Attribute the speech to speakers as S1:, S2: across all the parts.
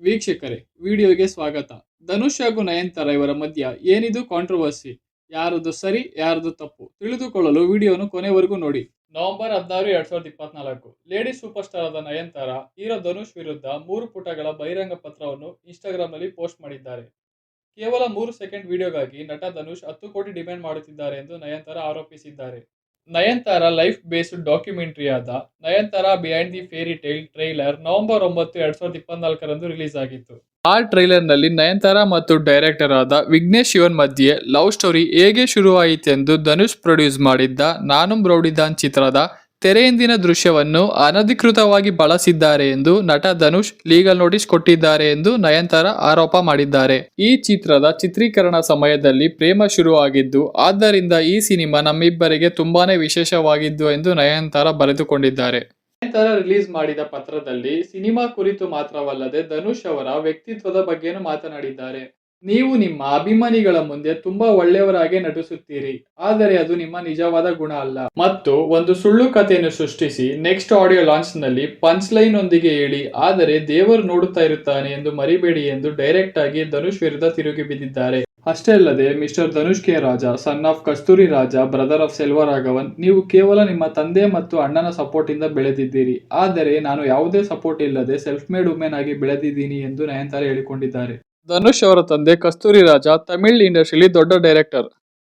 S1: ವೀಕ್ಷಕರೇ, ವಿಡಿಯೋಗೆ ಸ್ವಾಗತ. ಧನುಷ್ ಹಾಗೂ ನಯನತಾರ ಇವರ ಮಧ್ಯ ಏನಿದು ಕಾಂಟ್ರವರ್ಸಿ? ಯಾರದು ಸರಿ, ಯಾರದು ತಪ್ಪು ತಿಳಿದುಕೊಳ್ಳಲು ವಿಡಿಯೋನು ಕೊನೆವರೆಗೂ ನೋಡಿ. ನವೆಂಬರ್ 16, 2024 ಲೇಡಿ ಸೂಪರ್ ಸ್ಟಾರ್ ಆದ ನಯನತಾರ ಹೀರೋ ಧನುಷ್ ವಿರುದ್ಧ 3 ಪುಟಗಳ ಬಹಿರಂಗ ಪತ್ರವನ್ನು ಇನ್ಸ್ಟಾಗ್ರಾಮ್ನಲ್ಲಿ ಪೋಸ್ಟ್ ಮಾಡಿದ್ದಾರೆ. ಕೇವಲ 3 ಸೆಕೆಂಡ್ ವಿಡಿಯೋಗಾಗಿ ನಟ ಧನುಷ್ 10 ಕೋಟಿ ಡಿಮ್ಯಾಂಡ್ ಮಾಡುತ್ತಿದ್ದಾರೆ ಎಂದು ನಯನತಾರ ಆರೋಪಿಸಿದ್ದಾರೆ. ನಯನತಾರ ಲೈಫ್ ಬೇಸ್ಡ್ ಡಾಕ್ಯುಮೆಂಟರಿಯಾದ Nayanthara behind the fairy tale trailer November 9, 2024 release ಆಗಿತ್ತು. ಆ ಟ್ರೈಲರ್ ನಲ್ಲಿ ನಯನತಾರ ಮತ್ತು ಡೈರೆಕ್ಟರ್ ಆದ ವಿಘ್ನೇಶ್ ಶಿವನ್ ಮಧ್ಯೆ ಲವ್ ಸ್ಟೋರಿ ಹೇಗೆ ಶುರುವಾಯಿತೆಂದು ಧನುಷ್ ಪ್ರೊಡ್ಯೂಸ್ ಮಾಡಿದ್ದ ನಾನುಂ ರೌಡಿದಾನ್ ಚಿತ್ರದ ತೆರೆಯಿಂದಿನ ದೃಶ್ಯವನ್ನು ಅನಧಿಕೃತವಾಗಿ ಬಳಸಿದ್ದಾರೆ ಎಂದು ನಟ ಧನುಷ್ ಲೀಗಲ್ ನೋಟಿಸ್ ಕೊಟ್ಟಿದ್ದಾರೆ ಎಂದು ನಯನತಾರ ಆರೋಪ ಮಾಡಿದ್ದಾರೆ. ಈ ಚಿತ್ರದ ಚಿತ್ರೀಕರಣ ಸಮಯದಲ್ಲಿ ಪ್ರೇಮ ಶುರುವಾಗಿದ್ದು, ಆದ್ದರಿಂದ ಈ ಸಿನಿಮಾ ನಮ್ಮಿಬ್ಬರಿಗೆ ತುಂಬಾನೇ ವಿಶೇಷವಾಗಿದ್ದು ಎಂದು ನಯನತಾರ ಬರೆದುಕೊಂಡಿದ್ದಾರೆ. ನಯನತಾರ ರಿಲೀಸ್ ಮಾಡಿದ ಪತ್ರದಲ್ಲಿ ಸಿನಿಮಾ ಕುರಿತು ಮಾತ್ರವಲ್ಲದೆ ಧನುಷ್ ಅವರ ವ್ಯಕ್ತಿತ್ವದ ಬಗ್ಗೆನೂ ಮಾತನಾಡಿದ್ದಾರೆ. ನೀವು ನಿಮ್ಮ ಅಭಿಮಾನಿಗಳ ಮುಂದೆ ತುಂಬಾ ಒಳ್ಳೆಯವರಾಗಿ ನಟಿಸುತ್ತೀರಿ, ಆದರೆ ಅದು ನಿಮ್ಮ ನಿಜವಾದ ಗುಣ ಅಲ್ಲ ಮತ್ತು ಒಂದು ಸುಳ್ಳು ಕಥೆಯನ್ನು ಸೃಷ್ಟಿಸಿ ನೆಕ್ಸ್ಟ್ ಆಡಿಯೋ ಲಾಂಚ್ ನಲ್ಲಿ ಪಂಚ್ ಲೈನ್ ಒಂದಿಗೆ ಹೇಳಿ, ಆದರೆ ದೇವರು ನೋಡುತ್ತಾ ಇರುತ್ತಾನೆ ಎಂದು ಮರಿಬೇಡಿ ಎಂದು ಡೈರೆಕ್ಟ್ ಆಗಿ ಧನುಷ್ ವಿರುದ್ಧ ತಿರುಗಿ ಬಿದ್ದಿದ್ದಾರೆ. ಅಷ್ಟೇ ಅಲ್ಲದೆ mister Dhanush K Raja, son of Kasthuri Raja, brother of Selvaraghavan, ನೀವು ಕೇವಲ ನಿಮ್ಮ ತಂದೆ ಮತ್ತು ಅಣ್ಣನ ಸಪೋರ್ಟ್ ಇಂದ ಬೆಳೆದಿದ್ದೀರಿ, ಆದರೆ ನಾನು ಯಾವುದೇ ಸಪೋರ್ಟ್ ಇಲ್ಲದೆ ಸೆಲ್ಫ್ ಮೇಡ್ ವುಮೆನ್ ಆಗಿ ಬೆಳೆದಿದ್ದೀನಿ ಎಂದು ನಯನತಾರ ಹೇಳಿಕೊಂಡಿದ್ದಾರೆ. ಧನುಷ್ ಅವರ ತಂದೆ ಕಸ್ತೂರಿ ರಾಜ ತಮಿಳ್ ಇಂಡಸ್ಟ್ರಿಯಲ್ಲಿ ದೊಡ್ಡ ಡೈರೆಕ್ಟರ್.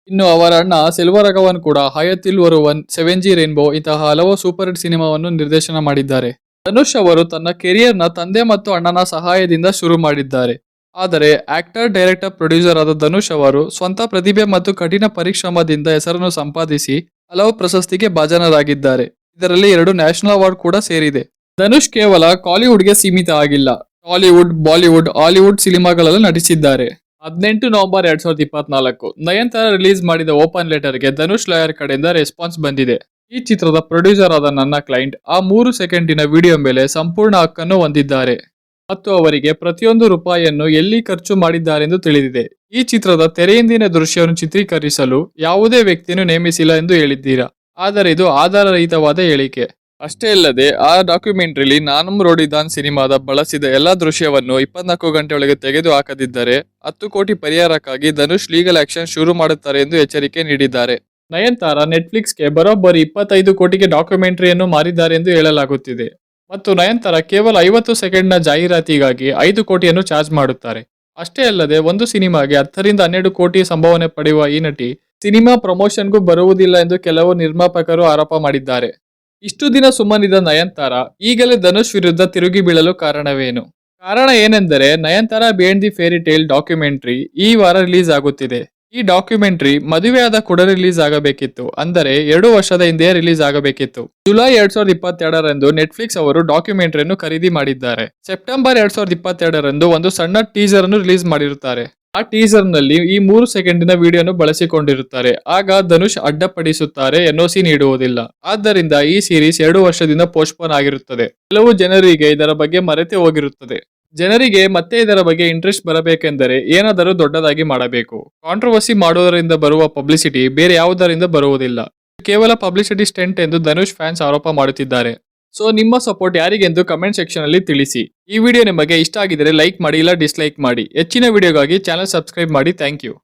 S1: ಇನ್ನು ಅವರ ಅಣ್ಣ ಸೆಲ್ವರಾಘವನ್ ಕೂಡ ಹಯತಿಲ್ ಒರುವನ್, 7G ರೈನ್ಬೋ ಇಂತಹ ಹಲವು ಸೂಪರ್ ಹಿಟ್ ಸಿನಿಮಾವನ್ನು ನಿರ್ದೇಶನ ಮಾಡಿದ್ದಾರೆ. ಧನುಷ್ ಅವರು ತನ್ನ ಕೆರಿಯರ್ನ ತಂದೆ ಮತ್ತು ಅಣ್ಣನ ಸಹಾಯದಿಂದ ಶುರು ಮಾಡಿದ್ದಾರೆ. ಆದರೆ ಆಕ್ಟರ್, ಡೈರೆಕ್ಟರ್, ಪ್ರೊಡ್ಯೂಸರ್ ಆದ ಧನುಷ್ ಅವರು ಸ್ವಂತ ಪ್ರತಿಭೆ ಮತ್ತು ಕಠಿಣ ಪರಿಶ್ರಮದಿಂದ ಹೆಸರನ್ನು ಸಂಪಾದಿಸಿ ಹಲವು ಪ್ರಶಸ್ತಿಗೆ ಭಾಜನರಾಗಿದ್ದಾರೆ. ಇದರಲ್ಲಿ 2 ನ್ಯಾಷನಲ್ ಅವಾರ್ಡ್ ಕೂಡ ಸೇರಿದೆ. ಧನುಷ್ ಕೇವಲ ಕಾಲಿವುಡ್ಗೆ ಸೀಮಿತ ಆಗಿಲ್ಲ, ಟಾಲಿವುಡ್, ಬಾಲಿವುಡ್, ಹಾಲಿವುಡ್ ಸಿನಿಮಾಗಳಲ್ಲಿ ನಟಿಸಿದ್ದಾರೆ. 18 ನವೆಂಬರ್ 2024 ನಯನತಾರ ರಿಲೀಸ್ ಮಾಡಿದ ಓಪನ್ ಲೆಟರ್ಗೆ ಧನುಷ್ ಲಾಯರ್ ಕಡೆಯಿಂದ ರೆಸ್ಪಾನ್ಸ್ ಬಂದಿದೆ. ಈ ಚಿತ್ರದ ಪ್ರೊಡ್ಯೂಸರ್ ಆದ ನನ್ನ ಕ್ಲೈಂಟ್ ಆ 3 ಸೆಕೆಂಡಿನ ವಿಡಿಯೋ ಮೇಲೆ ಸಂಪೂರ್ಣ ಹಕ್ಕನ್ನು ಹೊಂದಿದ್ದಾರೆ ಮತ್ತು ಅವರಿಗೆ ಪ್ರತಿಯೊಂದು ರೂಪಾಯಿಯನ್ನು ಎಲ್ಲಿ ಖರ್ಚು ಮಾಡಿದ್ದಾರೆಂದು ತಿಳಿದಿದೆ. ಈ ಚಿತ್ರದ ತೆರೆಯಿಂದಿನ ದೃಶ್ಯವನ್ನು ಚಿತ್ರೀಕರಿಸಲು ಯಾವುದೇ ವ್ಯಕ್ತಿಯನ್ನು ನೇಮಿಸಿಲ್ಲ ಎಂದು ಹೇಳಿದ್ದೀರಾ, ಆದರೆ ಇದು ಆಧಾರರಹಿತವಾದ ಹೇಳಿಕೆ. ಅಷ್ಟೇ ಅಲ್ಲದೆ ಆ ಡಾಕ್ಯುಮೆಂಟರಿಲಿ ನಾನುಂ ರೌಡಿದಾನ್ ಸಿನಿಮಾದ ಬಳಸಿದ ಎಲ್ಲಾ ದೃಶ್ಯವನ್ನು 24 ಗಂಟೆ ಒಳಗೆ ತೆಗೆದು ಹಾಕದಿದ್ದರೆ 10 ಕೋಟಿ ಪರಿಹಾರಕ್ಕಾಗಿ ಧನುಷ್ ಲೀಗಲ್ ಆಕ್ಷನ್ ಶುರು ಮಾಡುತ್ತಾರೆ ಎಂದು ಎಚ್ಚರಿಕೆ ನೀಡಿದ್ದಾರೆ. ನಯನತಾರ ನೆಟ್ಫ್ಲಿಕ್ಸ್ಗೆ ಬರೋಬ್ಬರಿ 25 ಕೋಟಿಗೆ ಡಾಕ್ಯುಮೆಂಟರಿಯನ್ನು ಮಾರಿದ್ದಾರೆ ಎಂದು ಹೇಳಲಾಗುತ್ತಿದೆ ಮತ್ತು ನಯನತಾರ ಕೇವಲ 50 ಸೆಕೆಂಡ್ನ ಜಾಹೀರಾತಿಗಾಗಿ 5 ಕೋಟಿಯನ್ನು ಚಾರ್ಜ್ ಮಾಡುತ್ತಾರೆ. ಅಷ್ಟೇ ಅಲ್ಲದೆ ಒಂದು ಸಿನಿಮಾಗೆ 10 ರಿಂದ 12 ಕೋಟಿ ಸಂಭಾವನೆ ಪಡೆಯುವ ಈ ನಟಿ ಸಿನಿಮಾ ಪ್ರಮೋಷನ್ಗೂ ಬರುವುದಿಲ್ಲ ಎಂದು ಕೆಲವು ನಿರ್ಮಾಪಕರು ಆರೋಪ ಮಾಡಿದ್ದಾರೆ. ಇಷ್ಟು ದಿನ ಸುಮ್ಮನಿದ್ದ ನಯನತಾರ ಈಗಲೇ ಧನುಷ್ ವಿರುದ್ಧ ತಿರುಗಿ ಬೀಳಲು ಕಾರಣವೇನು? ಕಾರಣ ಏನೆಂದರೆ Nayanthara behind the fairy tail documentary ಈ ವಾರ ರಿಲೀಸ್ ಆಗುತ್ತಿದೆ. ಈ ಡಾಕ್ಯುಮೆಂಟರಿ ಮದುವೆಯಾದ ಕೂಡ ರಿಲೀಸ್ ಆಗಬೇಕಿತ್ತು, ಅಂದರೆ 2 ವರ್ಷದ ಹಿಂದೆ ರಿಲೀಸ್ ಆಗಬೇಕಿತ್ತು. ಜುಲೈ 2022 ನೆಟ್ಫ್ಲಿಕ್ಸ್ ಅವರು ಡಾಕ್ಯುಮೆಂಟರಿಯನ್ನು ಖರೀದಿ ಮಾಡಿದ್ದಾರೆ. ಸೆಪ್ಟೆಂಬರ್ 2022 ಒಂದು ಸಣ್ಣ ಟೀಸರ್ ಅನ್ನು ರಿಲೀಸ್ ಮಾಡಿರುತ್ತಾರೆ. ಆ ಟೀಸರ್ ನಲ್ಲಿ ಈ 3 ಸೆಕೆಂಡಿನ ವಿಡಿಯೋನು ಬಳಸಿಕೊಂಡಿರುತ್ತಾರೆ. ಆಗ ಧನುಷ್ ಅಡ್ಡಪಡಿಸುತ್ತಾರೆ, NOC ನೀಡುವುದಿಲ್ಲ. ಆದ್ದರಿಂದ ಈ ಸೀರೀಸ್ 2 ವರ್ಷದಿಂದ ಪೋಸ್ಟ್ಪೋನ್ ಆಗಿರುತ್ತದೆ. ಕೆಲವು ಜನರಿಗೆ ಇದರ ಬಗ್ಗೆ ಮರೆತೇ ಹೋಗಿರುತ್ತದೆ. ಜನರಿಗೆ ಮತ್ತೆ ಇದರ ಬಗ್ಗೆ ಇಂಟ್ರೆಸ್ಟ್ ಬರಬೇಕೆಂದರೆ ಏನಾದರೂ ದೊಡ್ಡದಾಗಿ ಮಾಡಬೇಕು. ಕಾಂಟ್ರವರ್ಸಿ ಮಾಡುವುದರಿಂದ ಬರುವ ಪಬ್ಲಿಸಿಟಿ ಬೇರೆ ಯಾವುದರಿಂದ ಬರುವುದಿಲ್ಲ. ಕೇವಲ ಪಬ್ಲಿಸಿಟಿ ಸ್ಟೆಂಟ್ ಎಂದು ಧನುಷ್ ಫ್ಯಾನ್ಸ್ ಆರೋಪ ಮಾಡುತ್ತಿದ್ದಾರೆ. ಸೊ ನಿಮ್ಮ ಸಪೋರ್ಟ್ ಯಾರಿಗೆಂದು ಕಮೆಂಟ್ ಸೆಕ್ಷನ್ ಅಲ್ಲಿ ತಿಳಿಸಿ. ಈ ವಿಡಿಯೋ ನಿಮಗೆ ಇಷ್ಟ ಆಗಿದರೆ ಲೈಕ್ ಮಾಡಿ, ಇಲ್ಲ ಡಿಸ್ಲೈಕ್ ಮಾಡಿ. ಹೆಚ್ಚಿನ ವಿಡಿಯೋಗಾಗಿ ಚಾನಲ್ ಸಬ್ಸ್ಕ್ರೈಬ್ ಮಾಡಿ. Thank you.